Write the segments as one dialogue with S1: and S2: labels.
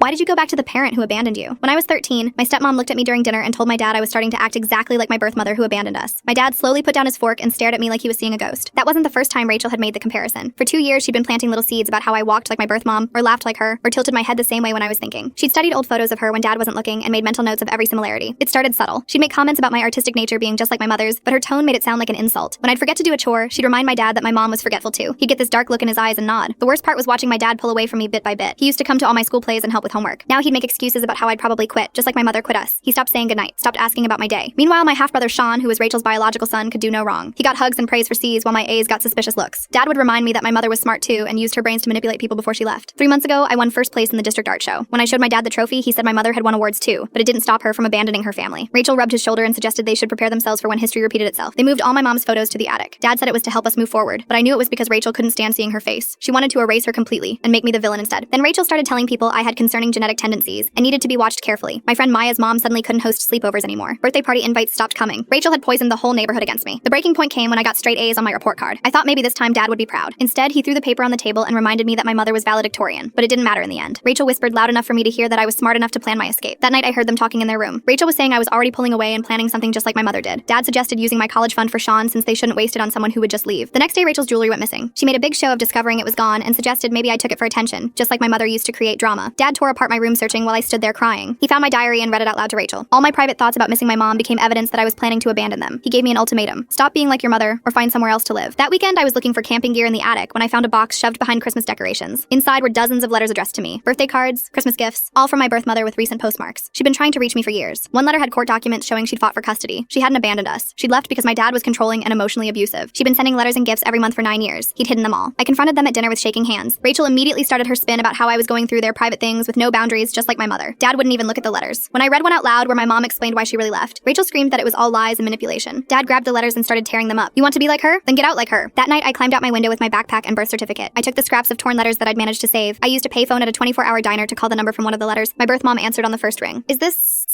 S1: Why did you go back to the parent who abandoned you? When I was 13, my stepmom looked at me during dinner and told my dad I was starting to act exactly like my birth mother who abandoned us. My dad slowly put down his fork and stared at me like he was seeing a ghost. That wasn't the first time Rachel had made the comparison. For 2 years, she'd been planting little seeds about how I walked like my birth mom, or laughed like her, or tilted my head the same way when I was thinking. She'd studied old photos of her when dad wasn't looking and made mental notes of every similarity. It started subtle. She'd make comments about my artistic nature being just like my mother's, but her tone made it sound like an insult. When I'd forget to do a chore, she'd remind my dad that my mom was forgetful too. He'd get this dark look in his eyes and nod. The worst part was watching my dad pull away from me bit by bit. He used to come to all my school plays and help with homework. Now he'd make excuses about how I'd probably quit, just like my mother quit us. He stopped saying goodnight, stopped asking about my day. Meanwhile, my half-brother Sean, who was Rachel's biological son, could do no wrong. He got hugs and praise for C's while my A's got suspicious looks. Dad would remind me that my mother was smart too and used her brains to manipulate people before she left. 3 months ago, I won first place in the district art show. When I showed my dad the trophy, he said my mother had won awards too, but it didn't stop her from abandoning her family. Rachel rubbed his shoulder and suggested they should prepare themselves for when history repeated itself. They moved all my mom's photos to the attic. Dad said it was to help us move forward, but I knew it was because Rachel couldn't stand seeing her face. She wanted to erase her completely and make me the villain instead. Then Rachel started telling people I had concerning genetic tendencies and needed to be watched carefully. My friend Maya's mom suddenly couldn't host sleepovers anymore. Birthday party invites stopped coming. Rachel had poisoned the whole neighborhood against me. The breaking point came when I got straight A's on my report card. I thought maybe this time Dad would be proud. Instead, he threw the paper on the table and reminded me that my mother was valedictorian, but it didn't matter in the end. Rachel whispered loud enough for me to hear that I was smart enough to plan my escape. That night I heard them talking in their room. Rachel was saying I was already pulling away and planning something just like my mother did. Dad suggested using my college fund for Sean since they shouldn't waste it on someone who would just leave. The next day Rachel's jewelry went missing. She made a big show of discovering it was gone and suggested maybe I took it for attention, just like my mother used to create drama. Dad tore apart my room searching while I stood there crying. He found my diary and read it out loud to Rachel. All my private thoughts about missing my mom became evidence that I was planning to abandon them. He gave me an ultimatum. Stop being like your mother or find somewhere else to live. That weekend I was looking for camping gear in the attic when I found a box shoved behind Christmas decorations. Inside were dozens of letters addressed to me. Birthday cards, Christmas gifts, all from my birth mother with recent postmarks. She'd been trying to reach me for years. One letter had court documents showing she'd fought for custody. She hadn't abandoned us. She'd left because my dad was controlling and emotionally abusive. She'd been sending letters and gifts every month for 9 years. He'd hidden them all. I confronted them at dinner with shaking hands. Rachel immediately started her spin about how I was going through their private things with no boundaries, just like my mother. Dad wouldn't even look at the letters. When I read one out loud where my mom explained why she really left, Rachel screamed that it was all lies and manipulation. Dad grabbed the letters and started tearing them up. You want to be like her? Then get out like her. That night, I climbed out my window with my backpack and birth certificate. I took the scraps of torn letters that I'd managed to save. I used a payphone at a 24-hour diner to call the number from one of the letters. My birth mom answered on the first ring. Is this...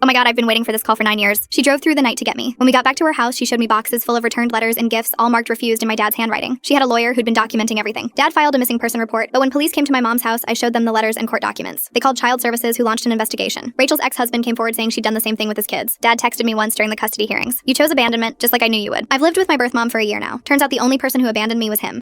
S1: Oh my god, I've been waiting for this call for 9 years. She drove through the night to get me. When we got back to her house, she showed me boxes full of returned letters and gifts, all marked refused in my dad's handwriting. She had a lawyer who'd been documenting everything. Dad filed a missing person report, but when police came to my mom's house, I showed them the letters and court documents. They called Child Services, who launched an investigation. Rachel's ex-husband came forward saying she'd done the same thing with his kids. Dad texted me once during the custody hearings. You chose abandonment, just like I knew you would. I've lived with my birth mom for a year now. Turns out the only person who abandoned me was him.